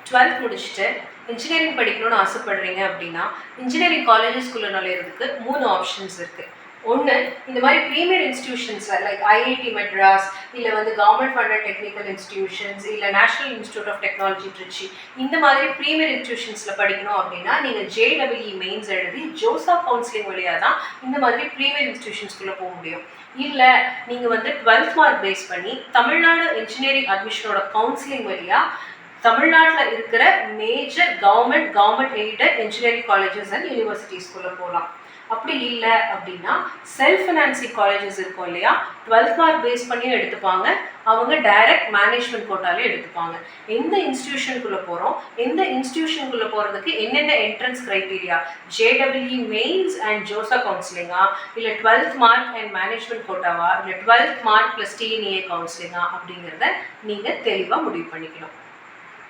12th முடிச்சுட்டு engineering படிக்கணும்னு ஆசைப்படுறீங்க அப்படின்னா இன்ஜினியரிங் காலேஜஸ்குள்ளே நுழையிறதுக்கு 3 ஆப்ஷன்ஸ் இருக்குது. ஒன்று, இந்த மாதிரி ப்ரீமியர் இன்ஸ்டிடியூஷன்ஸில் லைக் ஐஐடி மெட்ராஸ், இல்லை கவர்மெண்ட் ஃபண்டட் டெக்னிக்கல் இன்ஸ்டிடியூஷன்ஸ், இல்லை National Institute of Technology Trichy, இந்த மாதிரி ப்ரீமியர் இன்ஸ்டிடியூஷன்ஸில் படிக்கணும் அப்படின்னா நீங்கள் JEE மெயின்ஸ் எழுதி ஜோசா கவுன்சிலிங் வழியாக தான் இந்த மாதிரி ப்ரீமியர் இன்ஸ்டிடியூஷன்ஸ்குள்ளே போக முடியும். இல்லை நீங்கள் 12th மார்க் பேஸ் பண்ணி தமிழ்நாடு இன்ஜினியரிங் அட்மிஷனோட கவுன்சிலிங் வழியாக தமிழ்நாட்டில் இருக்கிற major government aided engineering colleges and யூனிவர்சிட்டிஸ்குள்ளே போகலாம். அப்படி இல்லை அப்படின்னா செல்ஃப் ஃபினான்சிங் காலேஜஸ் இருக்கும் இல்லையா, 12th மார்க் பேஸ் பண்ணியும் எடுத்துப்பாங்க, அவங்க டைரக்ட் மேனேஜ்மெண்ட் கோட்டாலே எடுத்துப்பாங்க. எந்த இன்ஸ்டிடியூஷனுக்குள்ளே போகிறோம், எந்த இன்ஸ்டிடியூஷனுக்குள்ளே போகிறதுக்கு என்னென்ன entrance criteria, JEE mains and JoSAA கவுன்சிலிங்கா, இல்லை 12th மார்க் அண்ட் மேனேஜ்மெண்ட் கோட்டாவா, இல்லை 12th மார்க் ப்ளஸ் TNEA கவுன்சிலிங்கா அப்படிங்கிறத நீங்கள் தெளிவாக முடிவு பண்ணிக்கணும்.